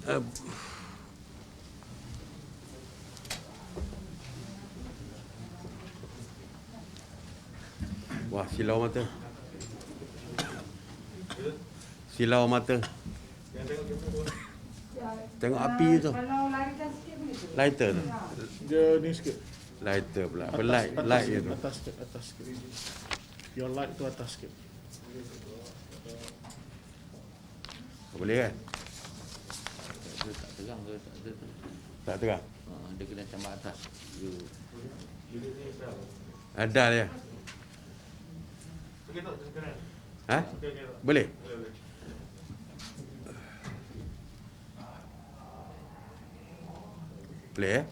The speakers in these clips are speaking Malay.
Uh, Wah, silau mata. Silau mata. Tengok api tu. Kalau larikan sikit boleh tu? Lighter tu. Dia ni sikit. Lighter pula. Apa Atas, light? atas Light sikit, je tu. atas sikit, atas sikit. Your light tu atas sikit. Boleh kan? Dia tak terang ke tak ada tu. Tak terang? Dia kena tambah atas. You. Ada dia. Ha? Boleh? Boleh ya?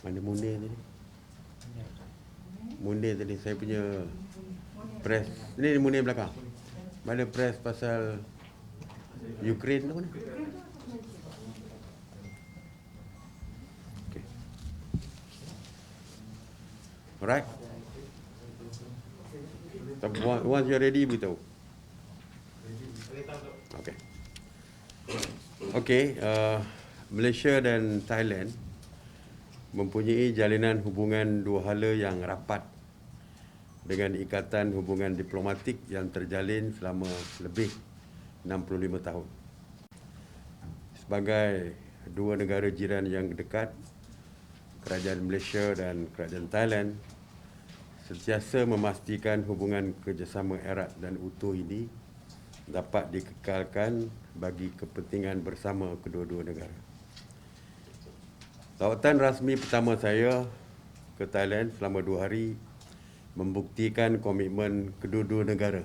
Mana Munir tadi? Munir tadi saya punya press. Ini Munir belakang. Mana press pasal Ukraine tu mana? Okay. Alright. Once you're ready, beritahu. Okay. Okay. Malaysia dan Thailand mempunyai jalinan hubungan dua hala yang rapat dengan ikatan hubungan diplomatik yang terjalin selama lebih 65 tahun. Sebagai dua negara jiran yang dekat, Kerajaan Malaysia dan Kerajaan Thailand sentiasa memastikan hubungan kerjasama erat dan utuh ini dapat dikekalkan bagi kepentingan bersama kedua-dua negara. Lawatan rasmi pertama saya ke Thailand selama 2 hari membuktikan komitmen kedua-dua negara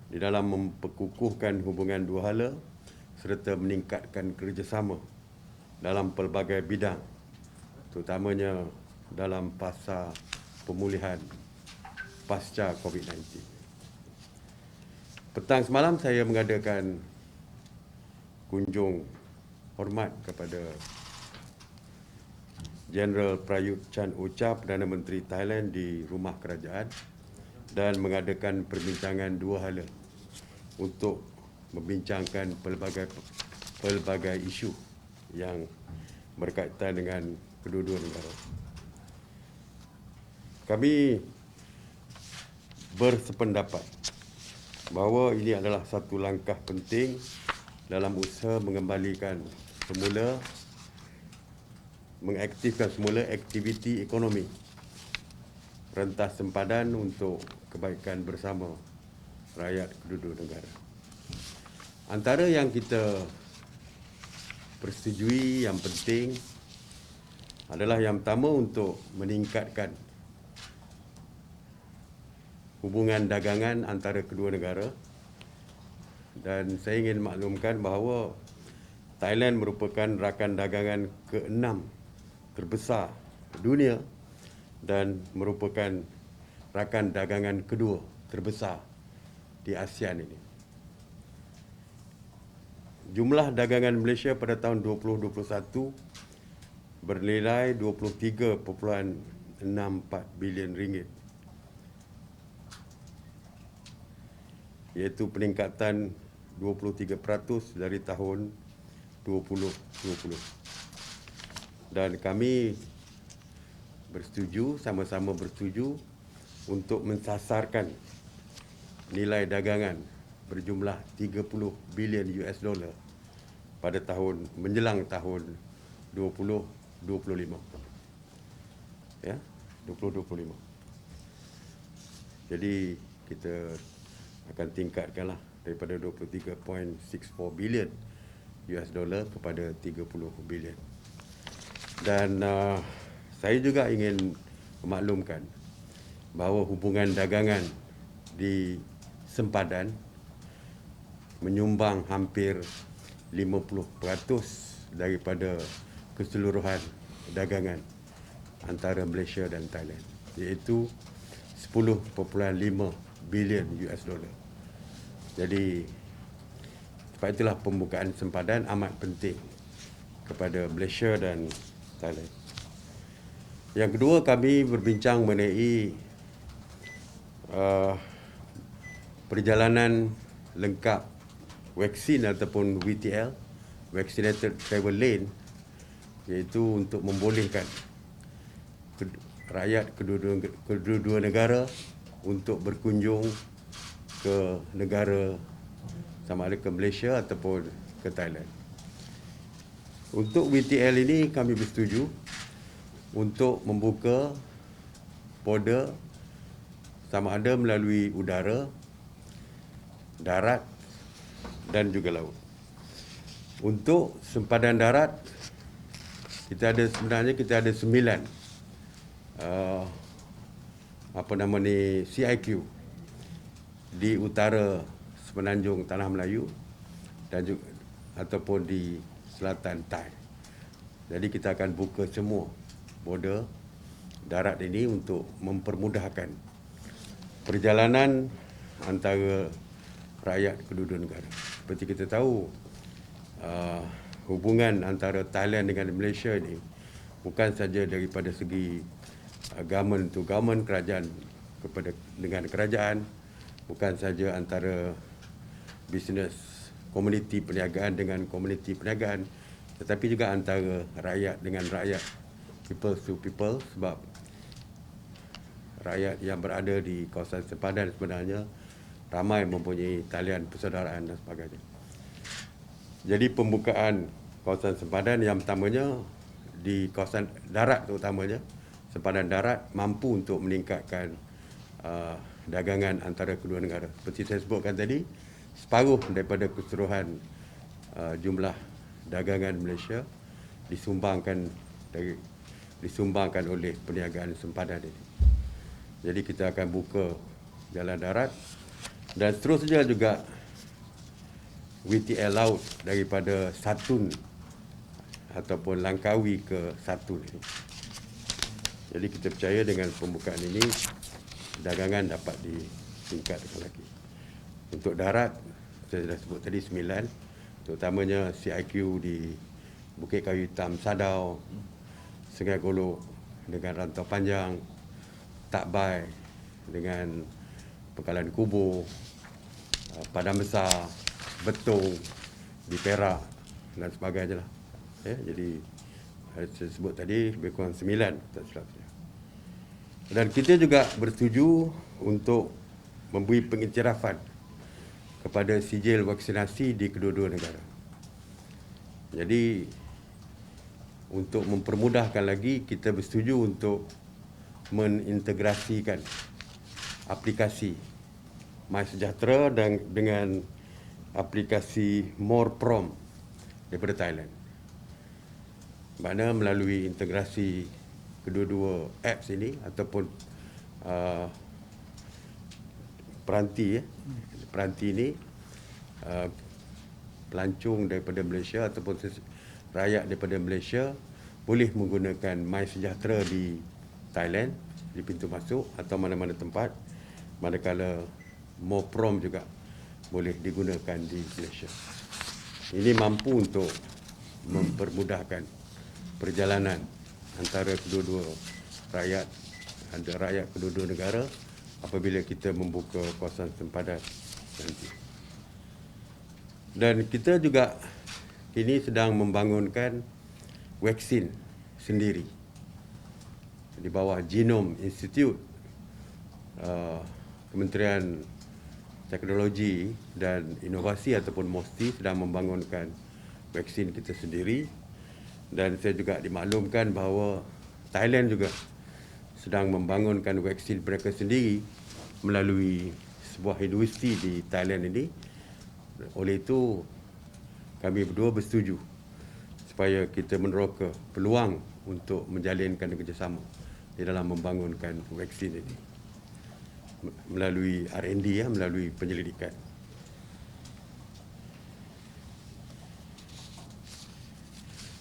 di dalam memperkukuhkan hubungan dua hala serta meningkatkan kerjasama dalam pelbagai bidang, terutamanya dalam fasa pemulihan pasca COVID-19. Petang semalam saya mengadakan kunjung hormat kepada Jeneral Prayut Chan-o-cha, Perdana Menteri Thailand di Rumah Kerajaan dan mengadakan perbincangan dua hala untuk membincangkan pelbagai isu yang berkaitan dengan kedua-dua negara. Kami bersependapat bahawa ini adalah satu langkah penting dalam usaha mengaktifkan semula aktiviti ekonomi rentas sempadan untuk kebaikan bersama rakyat kedua-dua negara. Antara yang kita persetujui yang penting adalah yang pertama untuk meningkatkan hubungan dagangan antara kedua negara, dan saya ingin maklumkan bahawa Thailand merupakan rakan dagangan ke-6 terbesar dunia dan merupakan rakan dagangan kedua terbesar di ASEAN ini. Jumlah dagangan Malaysia pada tahun 2021 bernilai 23.64 bilion ringgit, iaitu peningkatan 23% dari tahun 2020. Dan kami sama-sama bersetuju untuk mensasarkan nilai dagangan berjumlah 30 bilion US dollar pada menjelang tahun 2025. Ya, 2025. Jadi kita akan tingkatkanlah daripada 23.64 bilion US dollar kepada 30 bilion. Dan saya juga ingin memaklumkan bahawa hubungan dagangan di sempadan menyumbang hampir 50% daripada keseluruhan dagangan antara Malaysia dan Thailand, iaitu 10.5 bilion US dollar. Jadi sebab itulah pembukaan sempadan amat penting kepada Malaysia dan Thailand. Yang kedua, kami berbincang mengenai perjalanan lengkap vaksin ataupun VTL, Vaccinated Travel Lane, iaitu untuk membolehkan rakyat kedua-dua negara untuk berkunjung ke negara sama ada ke Malaysia ataupun ke Thailand. Untuk VTL ini kami bersetuju untuk membuka border sama ada melalui udara, darat dan juga laut. Untuk sempadan darat, kita ada 9 CIQ di utara semenanjung Tanah Melayu dan juga ataupun di selatan Thai. Jadi kita akan buka semua border darat ini untuk mempermudahkan perjalanan antara rakyat kedua-dua negara. Seperti kita tahu, hubungan antara Thailand dengan Malaysia ini bukan saja daripada segi government to government, kerajaan kepada dengan kerajaan, bukan saja antara bisnes komuniti perniagaan dengan komuniti perniagaan, tetapi juga antara rakyat dengan rakyat, people to people, sebab rakyat yang berada di kawasan sempadan sebenarnya ramai mempunyai talian persaudaraan dan sebagainya. Jadi pembukaan kawasan sempadan yang pertamanya di kawasan darat terutamanya, sempadan darat mampu untuk meningkatkan dagangan antara kedua negara. Seperti saya sebutkan tadi, separuh daripada keseluruhan jumlah dagangan Malaysia disumbangkan oleh perniagaan sempadan ini. Jadi kita akan buka jalan darat dan seterusnya juga VTL laut daripada Satun ataupun Langkawi ke Satun ini. Jadi kita percaya dengan pembukaan ini dagangan dapat ditingkatkan lagi. Untuk darat, saya sudah sebut tadi 9, terutamanya CIQ di Bukit Kayu Hitam Sadau, Sungai Golok dengan Rantau Panjang, Takbai dengan Pekalan Kubur, Padang Besar, Betong di Perak dan sebagainya lah. Jadi saya sebut tadi lebih kurang 9 tak silap saya. Dan kita juga bersetuju untuk memberi pengiktirafan kepada sijil vaksinasi di kedua-dua negara. Jadi untuk mempermudahkan lagi, kita bersetuju untuk mengintegrasikan aplikasi MySejahtera dengan aplikasi MoreProm daripada Thailand. Mana melalui integrasi kedua-dua apps ini ataupun peranti ini, pelancong daripada Malaysia ataupun rakyat daripada Malaysia boleh menggunakan MySejahtera di Thailand di pintu masuk atau mana-mana tempat, manakala MoreProm juga boleh digunakan di Malaysia. Ini mampu untuk mempermudahkan perjalanan antara kedua-dua rakyat kedua-dua negara apabila kita membuka kawasan sempadan nanti. Dan kita juga kini sedang membangunkan vaksin sendiri di bawah Genome Institute, Kementerian Teknologi dan Inovasi ataupun MOSTI sedang membangunkan vaksin kita sendiri. Dan saya juga dimaklumkan bahawa Thailand juga sedang membangunkan vaksin mereka sendiri melalui sebuah universiti di Thailand ini. Oleh itu, kami berdua bersetuju supaya kita meneroka peluang untuk menjalinkan kerjasama di dalam membangunkan vaksin ini melalui R&D, melalui penyelidikan.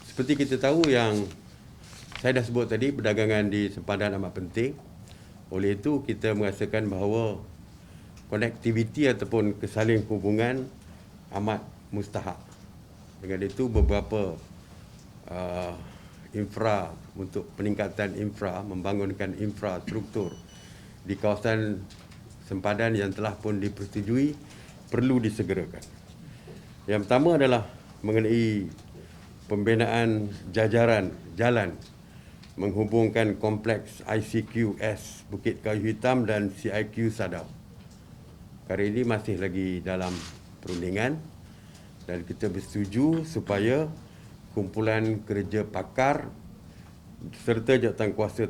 Seperti kita tahu yang saya dah sebut tadi, perdagangan di sempadan amat penting. Oleh itu, kita merasakan bahawa konektiviti ataupun kesaling hubungan amat mustahak. Dengan itu, beberapa infra untuk peningkatan infra, membangunkan infrastruktur di kawasan sempadan yang telah pun dipersetujui perlu disegerakan. Yang pertama adalah mengenai pembinaan jajaran jalan menghubungkan kompleks ICQS Bukit Kayu Hitam dan CIQ Sadau. Perkara ini masih lagi dalam perundingan dan kita bersetuju supaya kumpulan kerja pakar serta jawatankuasa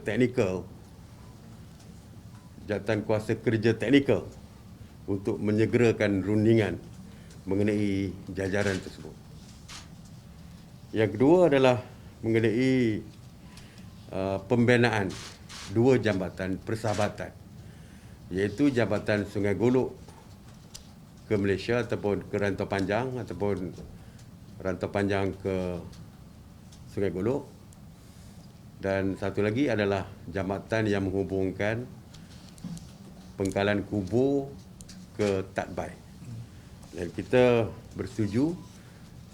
kerja teknikal untuk menyegerakan rundingan mengenai jajaran tersebut. Yang kedua adalah mengenai pembinaan dua jambatan persahabatan, iaitu Jambatan Sungai Golok ke Malaysia ataupun ke Rantau Panjang ataupun Rantau Panjang ke Sungai Golok, dan satu lagi adalah jambatan yang menghubungkan Pengkalan Kubu ke Tatbai. Dan kita bersetuju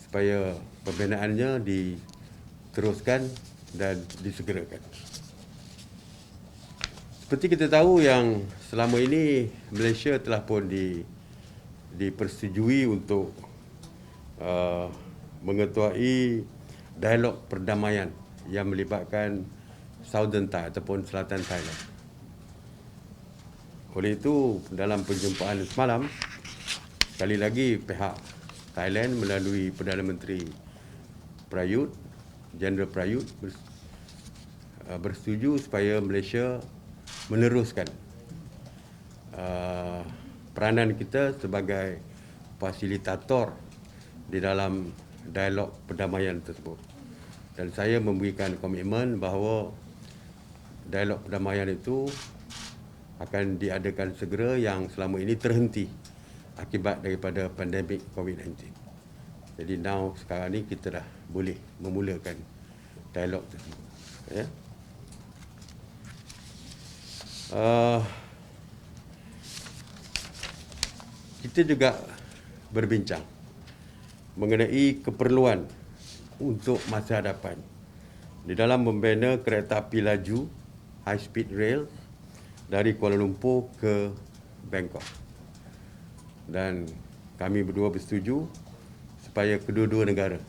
supaya pembinaannya diteruskan dan disegerakan. Seperti kita tahu yang selama ini Malaysia telah pun dipersetujui untuk mengetuai dialog perdamaian yang melibatkan Southern Thailand ataupun Selatan Thailand. Oleh itu, dalam perjumpaan semalam, sekali lagi pihak Thailand melalui Perdana Menteri Prayut, Jeneral Prayut bersetuju supaya Malaysia meneruskan peranan kita sebagai fasilitator di dalam dialog perdamaian tersebut. Dan saya memberikan komitmen bahawa dialog perdamaian itu akan diadakan segera yang selama ini terhenti akibat daripada pandemik COVID-19. Jadi sekarang ni kita dah boleh memulakan dialog tersebut. Ya. Kita juga berbincang mengenai keperluan untuk masa hadapan di dalam membina kereta api laju high speed rail dari Kuala Lumpur ke Bangkok. Dan kami berdua bersetuju supaya kedua-dua negara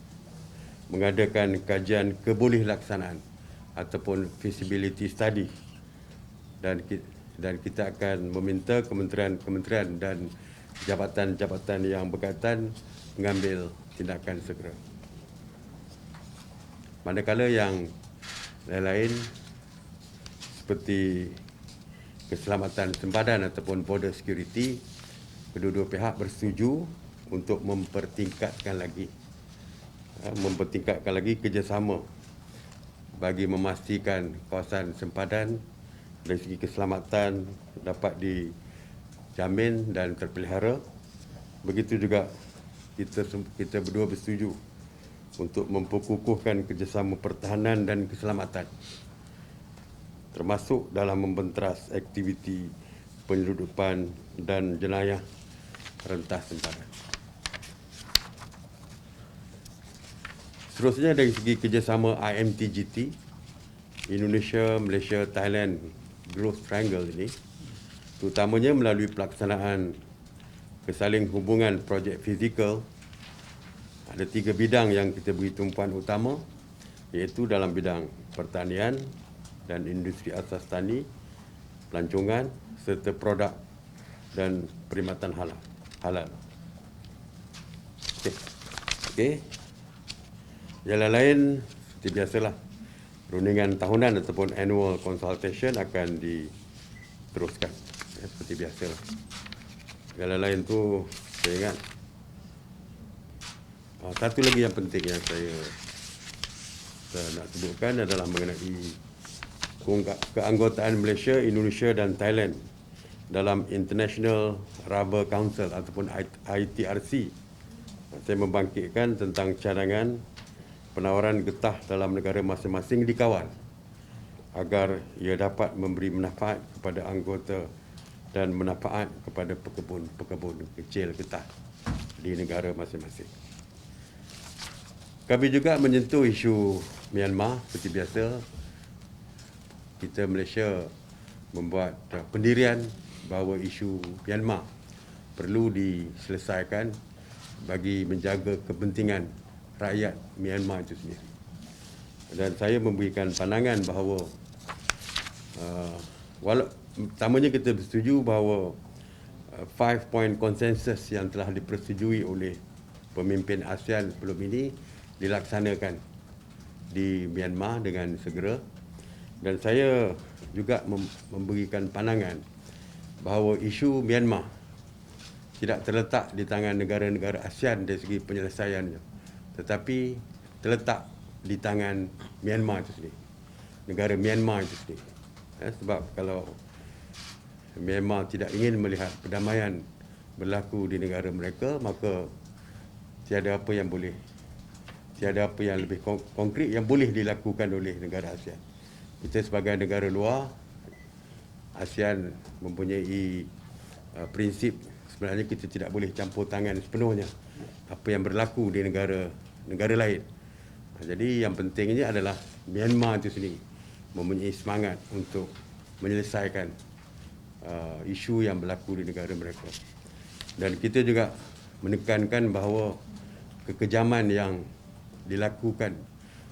mengadakan kajian kebolehkelaksanaan ataupun feasibility study, dan kita akan meminta kementerian-kementerian dan jabatan-jabatan yang berkaitan mengambil tindakan segera. Manakala yang lain-lain seperti keselamatan sempadan ataupun border security, kedua-dua pihak bersetuju untuk mempertingkatkan lagi kerjasama bagi memastikan kawasan sempadan dari segi keselamatan dapat dijamin dan terpelihara. Begitu juga kita berdua bersetuju untuk memperkukuhkan kerjasama pertahanan dan keselamatan, termasuk dalam membenteras aktiviti penyeludupan dan jenayah rentas sempadan. Seterusnya, dari segi kerjasama IMTGT, Indonesia, Malaysia, Thailand Growth Triangle ini, terutamanya melalui pelaksanaan kesaling hubungan projek fizikal, ada 3 bidang yang kita beri tumpuan utama, iaitu dalam bidang pertanian dan industri asas tani, pelancongan serta produk dan perkhidmatan halal. Okey. Yang lain seperti biasalah, rundingan tahunan ataupun annual consultation akan diteruskan seperti biasalah. Yang lain tu saya ingat satu lagi yang penting yang saya nak sebutkan adalah mengenai keanggotaan Malaysia, Indonesia dan Thailand dalam International Rubber Council ataupun ITRC. Saya membangkitkan tentang cadangan penawaran getah dalam negara masing-masing dikawal agar ia dapat memberi manfaat kepada anggota dan manfaat kepada pekebun kecil getah di negara masing-masing. Kami juga menyentuh isu Myanmar seperti biasa. Kita Malaysia membuat pendirian bahawa isu Myanmar perlu diselesaikan bagi menjaga kepentingan rakyat Myanmar itu sendiri. Dan saya memberikan pandangan bahawa pertamanya kita bersetuju bahawa 5 point consensus yang telah dipersetujui oleh pemimpin ASEAN sebelum ini dilaksanakan di Myanmar dengan segera. Dan saya juga memberikan pandangan bahawa isu Myanmar tidak terletak di tangan negara-negara ASEAN dari segi penyelesaiannya, tetapi terletak di tangan Myanmar itu sendiri, negara Myanmar itu sendiri. Sebab kalau Myanmar tidak ingin melihat perdamaian berlaku di negara mereka, maka tiada apa yang lebih konkret yang boleh dilakukan oleh negara ASEAN. Kita sebagai negara luar, ASEAN mempunyai prinsip sebenarnya kita tidak boleh campur tangan sepenuhnya apa yang berlaku di negara lain. Jadi yang pentingnya adalah Myanmar itu sendiri mempunyai semangat untuk menyelesaikan isu yang berlaku di negara mereka. Dan kita juga menekankan bahawa kekejaman yang dilakukan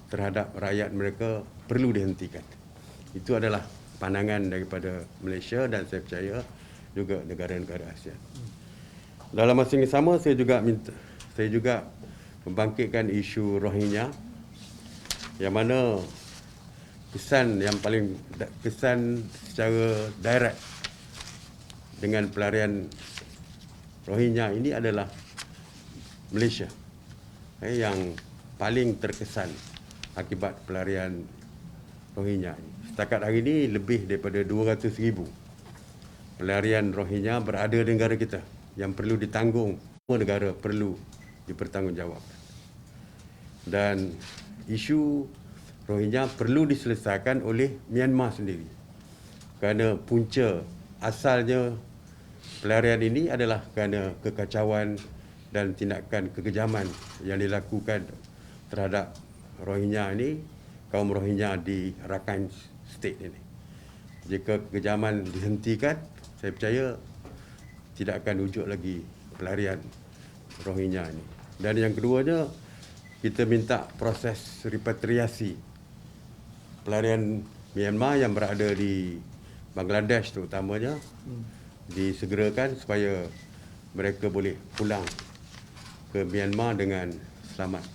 terhadap rakyat mereka perlu dihentikan. Itu adalah pandangan daripada Malaysia dan saya percaya juga negara-negara ASEAN. Dalam masa yang sama saya juga membangkitkan isu Rohingya, yang mana kesan secara direct dengan pelarian Rohingya ini adalah Malaysia yang paling terkesan akibat pelarian Rohingya. Setakat hari ini lebih daripada 200,000 pelarian Rohingya berada di negara kita yang perlu ditanggung. Semua negara perlu dipertanggungjawabkan. Dan isu Rohingya perlu diselesaikan oleh Myanmar sendiri. Kerana punca asalnya pelarian ini adalah kerana kekacauan dan tindakan kekejaman yang dilakukan terhadap Rohingya ini, kaum Rohingya di Rakhine State ini. Jika kekejaman dihentikan, saya percaya tidak akan wujud lagi pelarian Rohingya ini. Dan yang keduanya, kita minta proses repatriasi pelarian Myanmar yang berada di Bangladesh terutamanya disegerakan supaya mereka boleh pulang ke Myanmar dengan selamat.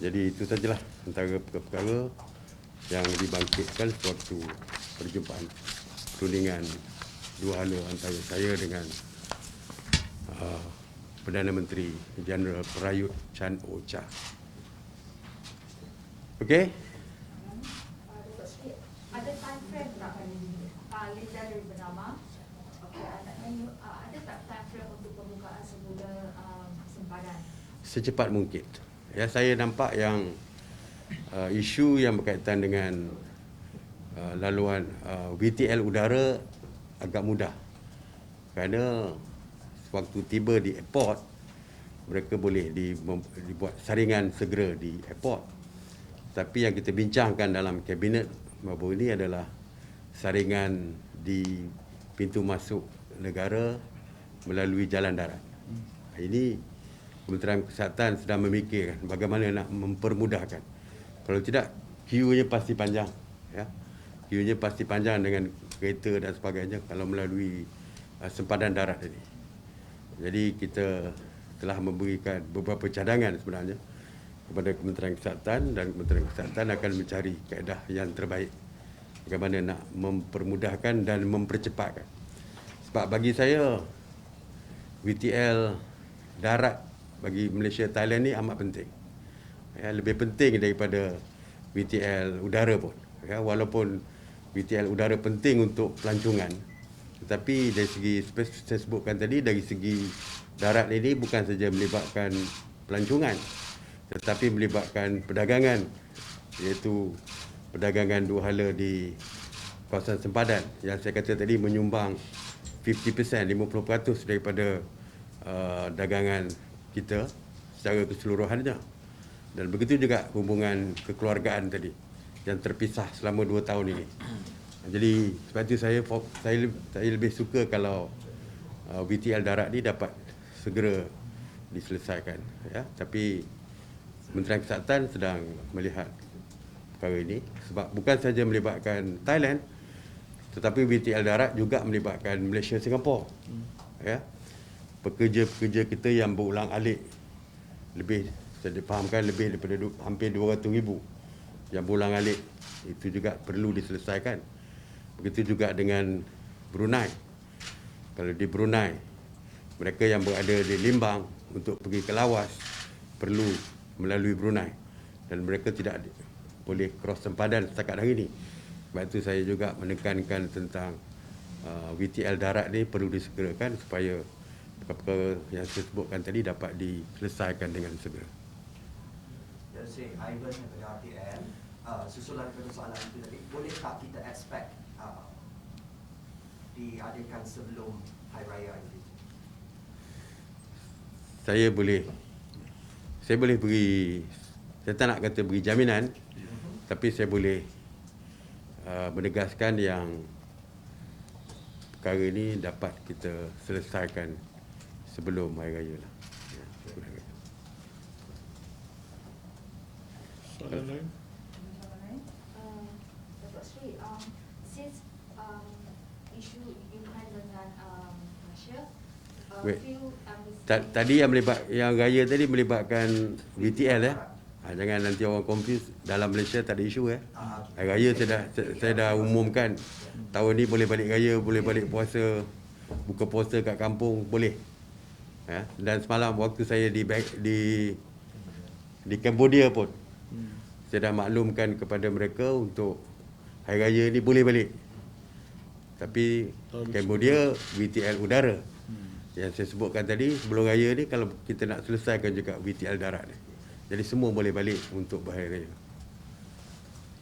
Jadi itu sajalah antara perkara-perkara yang dibangkitkan suatu perjumpaan perundingan dua hala antara saya dengan Perdana Menteri Jeneral Prayut Chan-o-cha. Okey? Ada time frame tak Linda dari Bernama? Ada tak time frame untuk pembukaan semula sempadan? Secepat mungkin. Ya, saya nampak yang isu yang berkaitan dengan laluan VTL udara agak mudah. Kerana waktu tiba di airport, mereka boleh dibuat saringan segera di airport. Tapi yang kita bincangkan dalam kabinet baru ini adalah saringan di pintu masuk negara melalui jalan darat. Ini Kementerian Kesihatan sedang memikirkan bagaimana nak mempermudahkan. Kalau tidak, queue-nya pasti panjang. Ya. Queue-nya pasti panjang dengan kereta dan sebagainya kalau melalui sempadan darat ini. Jadi kita telah memberikan beberapa cadangan sebenarnya kepada Kementerian Kesihatan, dan Kementerian Kesihatan akan mencari kaedah yang terbaik bagaimana nak mempermudahkan dan mempercepatkan. Sebab bagi saya VTL darat bagi Malaysia Thailand ni amat penting. Ya, lebih penting daripada VTL udara pun. Ya, walaupun VTL udara penting untuk pelancongan, tetapi dari segi saya sebutkan tadi, dari segi darat ini bukan saja melibatkan pelancongan, tetapi melibatkan perdagangan, iaitu perdagangan dua hala di kawasan sempadan yang saya kata tadi menyumbang 50%, 50% daripada dagangan kita secara keseluruhannya. Dan begitu juga hubungan kekeluargaan tadi yang terpisah selama 2 tahun ini. Jadi sebab itu saya lebih suka kalau VTL darat ni dapat segera diselesaikan, ya. Tapi Kementerian Kesihatan sedang melihat perkara ini sebab bukan saja melibatkan Thailand, tetapi VTL darat juga melibatkan Malaysia, Singapura, ya. Pekerja-pekerja kita yang berulang-alik lebih, saya difahamkan lebih daripada hampir 200,000 yang berulang-alik, itu juga perlu diselesaikan. Begitu juga dengan Brunei. Kalau di Brunei, mereka yang berada di Limbang untuk pergi ke Lawas perlu melalui Brunei dan mereka tidak boleh cross sempadan setakat hari ini. Sebab itu saya juga menekankan tentang VTL darat ni perlu disegerakan supaya perkara yang saya sebutkan tadi dapat diselesaikan dengan segera. Ya, Syekh Ivan daripada RTM, susulan kepada soalan itu tadi, boleh tak kita expect diadakan sebelum Hari Raya Idul? Saya boleh beri, saya tak nak kata beri jaminan, tapi saya boleh menegaskan yang perkara ini dapat kita selesaikan sebelum Hari Raya lah. Ya, sebelum Hari Raya. Soalan lain? Datuk Sri, since isu Ukraine dengan Russia, Wait. few embassy Tadi yang raya tadi melibatkan VTL, ya. Jangan nanti orang confuse, dalam Malaysia tak ada isu, ya. Hari raya saya dah umumkan tahun ni boleh balik raya, boleh balik puasa, buka puasa kat kampung boleh. Ya. Dan semalam waktu saya di Cambodia pun saya dah maklumkan kepada mereka untuk hari raya ni boleh balik. Tapi Cambodia VTL udara. Yang saya sebutkan tadi sebelum raya ni, kalau kita nak selesaikan juga VTL darat ni. Jadi semua boleh balik untuk berhari raya.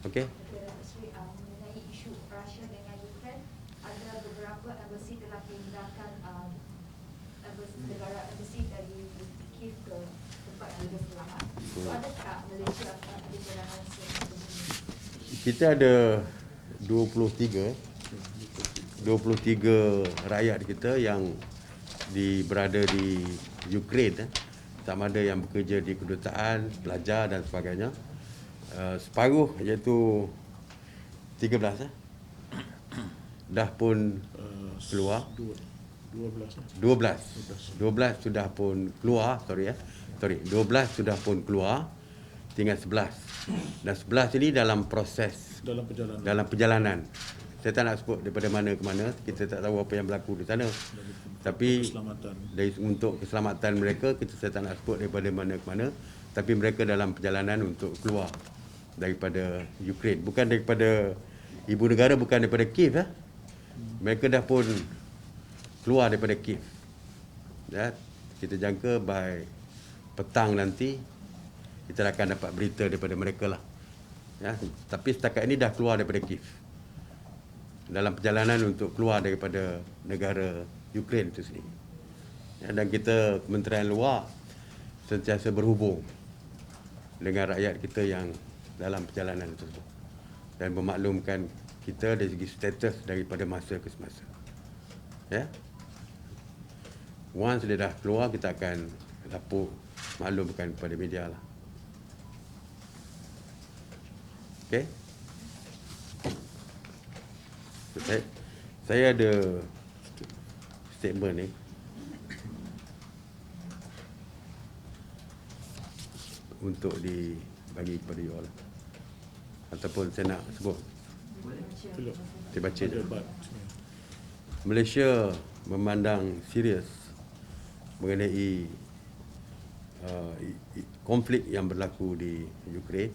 Okey? Datuk Sri, mengenai isu Russia dengan Ukraine, ada beberapa embassy telah pindahkan embassy dari Kiev ke tempat yang lebih selamat. So, ada tak Malaysia akan ada cadangan semacam ini? Kita ada 23 rakyat kita yang berada di Ukraine, sama ada yang bekerja di kedutaan, pelajar dan sebagainya. Separuh iaitu 13 dah pun keluar. 12 sudah pun keluar, 12 sudah pun keluar, tinggal 11. Dan 11 ini dalam proses, dalam perjalanan. Saya tak nak sebut daripada mana ke mana, kita tak tahu apa yang berlaku di sana. Tapi untuk keselamatan mereka, saya tak nak sebut daripada mana ke mana, tapi mereka dalam perjalanan untuk keluar daripada Ukraine. Bukan daripada ibu negara, bukan daripada Kiev. Mereka dah pun keluar daripada Kiev. Ya, kita jangka by petang nanti kita akan dapat berita daripada mereka lah. Ya, tapi setakat ini dah keluar daripada Kiev, dalam perjalanan untuk keluar daripada negara Ukraine itu sendiri. Ya, dan kita Kementerian Luar sentiasa berhubung dengan rakyat kita yang dalam perjalanan tersebut dan memaklumkan kita dari segi status daripada masa ke semasa. Ya. Once dia dah keluar, kita akan maklumkan kepada media lah. Okey. Saya ada statement ni. Untuk dibagi kepada you all. Ataupun saya nak sebut. Saya baca je. Malaysia memandang serius mengenai konflik yang berlaku di Ukraine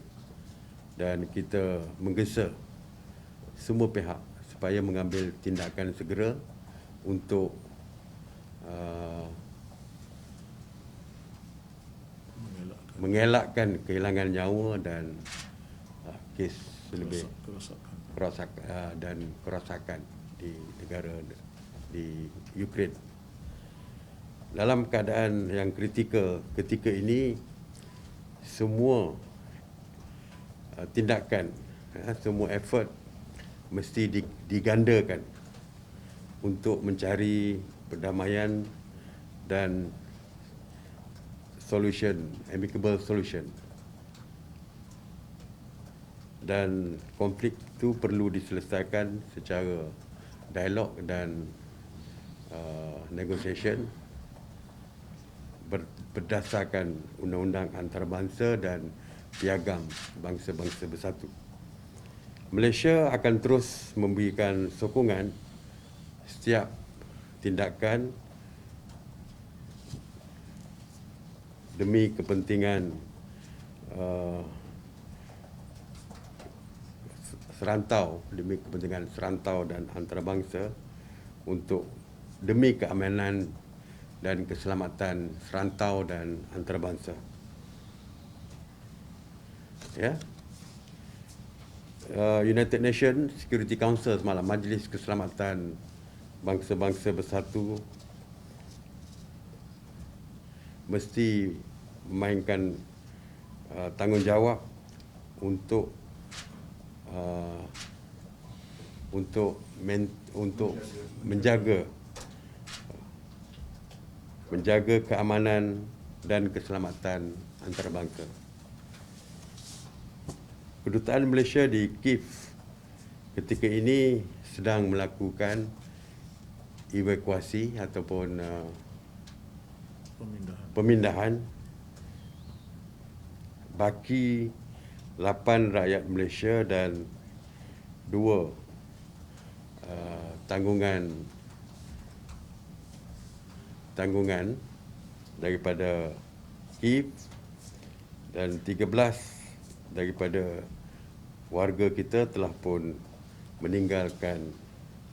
dan kita menggesa semua pihak supaya mengambil tindakan segera untuk mengelakkan kehilangan nyawa dan kes lebih kerosakan. dan kerosakan di negara di Ukraine. Dalam keadaan yang kritikal ketika ini, semua tindakan, semua effort mesti digandakan untuk mencari perdamaian dan amicable solution. Dan konflik itu perlu diselesaikan secara dialog dan negotiation berdasarkan undang-undang antarabangsa dan piagam bangsa-bangsa bersatu. Malaysia akan terus memberikan sokongan setiap tindakan demi kepentingan demi kepentingan serantau dan antarabangsa untuk demi keamanan dan keselamatan serantau dan antarabangsa. Ya. United Nations Security Council semalam, Majlis Keselamatan Bangsa-Bangsa Bersatu mesti memainkan tanggungjawab untuk menjaga keamanan dan keselamatan antarabangsa. Kedutaan Malaysia di Kiev ketika ini sedang melakukan evakuasi ataupun pemindahan baki 8 rakyat Malaysia dan 2 tanggungan daripada Kiev dan 13 daripada warga kita telah pun meninggalkan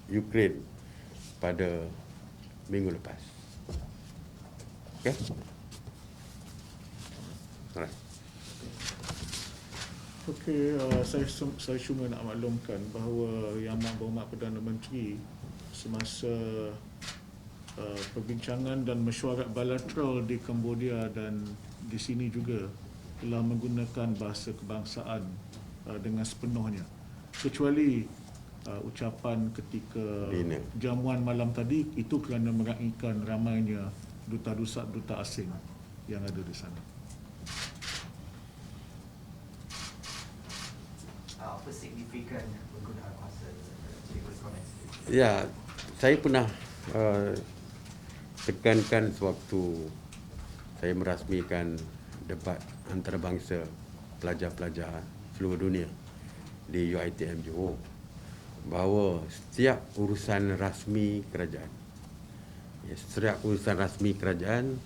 Ukraine pada minggu lepas. Okey. Alright. Okey, saya cuma nak maklumkan bahawa Yang Berhormat Perdana Menteri semasa perbincangan dan mesyuarat bilateral di Cambodia dan di sini juga telah menggunakan bahasa kebangsaan dengan sepenuhnya, kecuali ucapan ketika jamuan malam tadi itu kerana meraihkan ramainya duta asing yang ada di sana. Apa signifikan penggunaan bahasa? Ya, saya pernah tekankan sewaktu saya merasmikan debat antarabangsa pelajar-pelajar seluruh dunia di UiTM Johor bahawa setiap urusan rasmi kerajaan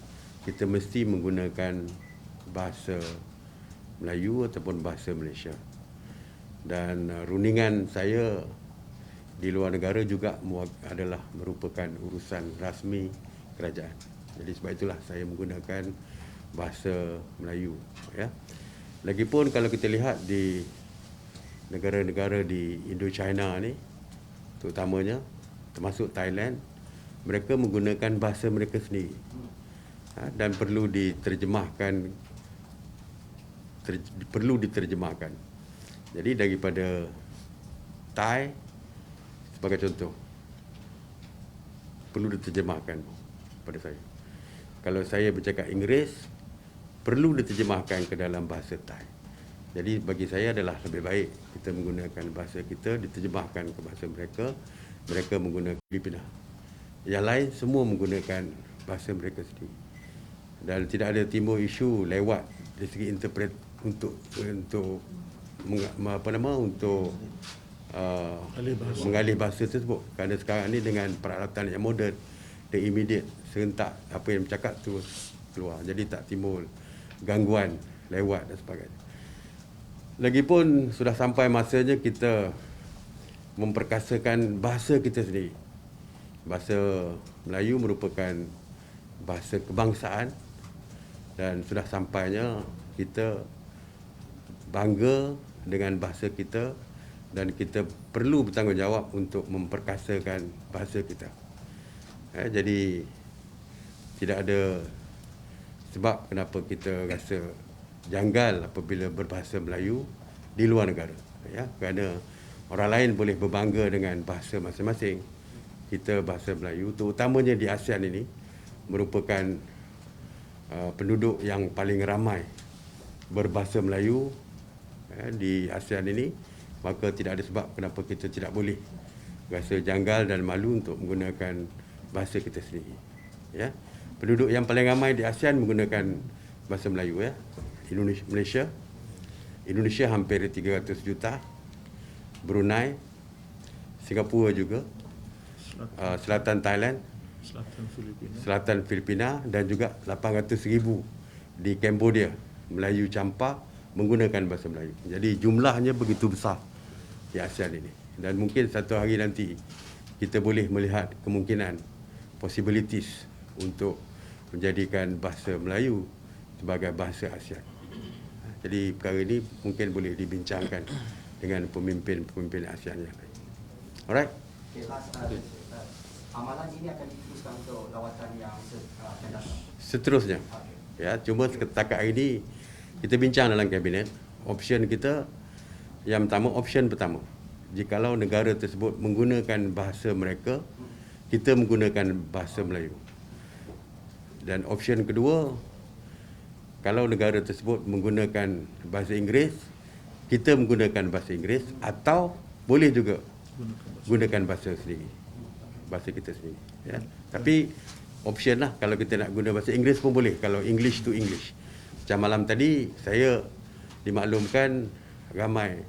kita mesti menggunakan bahasa Melayu ataupun bahasa Malaysia. Dan rundingan saya di luar negara juga adalah merupakan urusan rasmi kerajaan. Jadi sebab itulah saya menggunakan bahasa Melayu, ya. Lagipun kalau kita lihat di negara-negara di Indo-China ni, terutamanya termasuk Thailand, mereka menggunakan bahasa mereka sendiri, dan perlu diterjemahkan. Jadi daripada Thai sebagai contoh perlu diterjemahkan pada saya. Kalau saya bercakap Inggeris, perlu diterjemahkan ke dalam bahasa Thai. Jadi bagi saya adalah lebih baik kita menggunakan bahasa kita, diterjemahkan ke bahasa mereka, mereka menggunakan Filipina. Yang lain semua menggunakan bahasa mereka sendiri. Dan tidak ada timbul isu lewat dari segi interpret untuk mengalih bahasa tersebut. Kerana sekarang ni dengan peralatan yang moden, the immediate, serentak apa yang bercakap tu keluar. Jadi tak timbul gangguan lewat dan sebagainya. Lagipun sudah sampai masanya kita memperkasakan bahasa kita sendiri. Bahasa Melayu merupakan bahasa kebangsaan dan sudah sampainya kita bangga dengan bahasa kita dan kita perlu bertanggungjawab untuk memperkasakan bahasa kita. Jadi tidak ada sebab kenapa kita rasa janggal apabila berbahasa Melayu di luar negara. Kerana orang lain boleh berbangga dengan bahasa masing-masing. Kita bahasa Melayu, terutamanya di ASEAN ini, merupakan penduduk yang paling ramai berbahasa Melayu di ASEAN ini, maka tidak ada sebab kenapa kita tidak boleh rasa janggal dan malu untuk menggunakan bahasa kita sendiri. Penduduk yang paling ramai di ASEAN menggunakan bahasa Melayu. Indonesia hampir 300 juta, Brunei, Singapura juga, Selatan Thailand, Selatan Filipina dan juga 800,000 di Cambodia, Melayu campak menggunakan bahasa Melayu. Jadi jumlahnya begitu besar di ASEAN ini. Dan mungkin satu hari nanti kita boleh melihat kemungkinan possibilities untuk menjadikan bahasa Melayu sebagai bahasa ASEAN. Jadi perkara ini mungkin boleh dibincangkan dengan pemimpin-pemimpin ASEAN yang lain. Alright? Okay, last, amalan ini akan diteruskan untuk lawatan yang akan datang. Seterusnya. Cuma setakat hari ini kita bincang dalam kabinet. Option kita yang pertama, option pertama, jikalau negara tersebut menggunakan bahasa mereka, kita menggunakan bahasa Melayu. Dan option kedua, kalau negara tersebut menggunakan bahasa Inggeris, kita menggunakan bahasa Inggeris, atau boleh juga gunakan bahasa sendiri, bahasa kita sendiri. Tapi option lah, kalau kita nak guna bahasa Inggeris pun boleh, kalau English to English. Macam malam tadi saya dimaklumkan ramai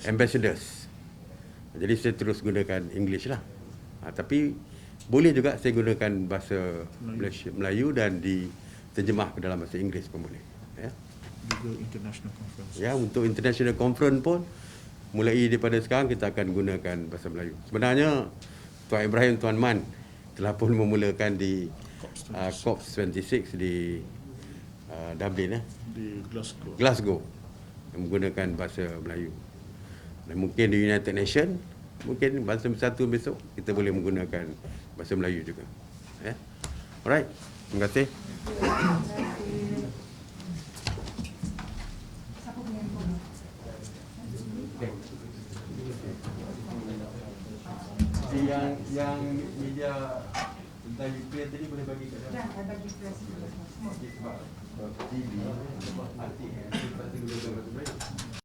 ambassadors, jadi saya terus gunakan English lah. Tapi boleh juga saya gunakan bahasa Melayu dan diterjemah ke dalam bahasa Inggeris pun boleh. Juga international conference. Untuk international conference pun mulai daripada sekarang kita akan gunakan bahasa Melayu. Sebenarnya Tuan Ibrahim Tuan Man telah pun memulakan di COP26 di Dublin, di Glasgow, menggunakan bahasa Melayu. Dan mungkin di United Nations, mungkin bahasa bersatu besok kita boleh menggunakan bahasa Melayu juga. Alright, terima kasih. Yang media tentang Ukraine tadi boleh bagi kat dalam. Dah bagi press semua. Sebab TV, artikel, lepas tu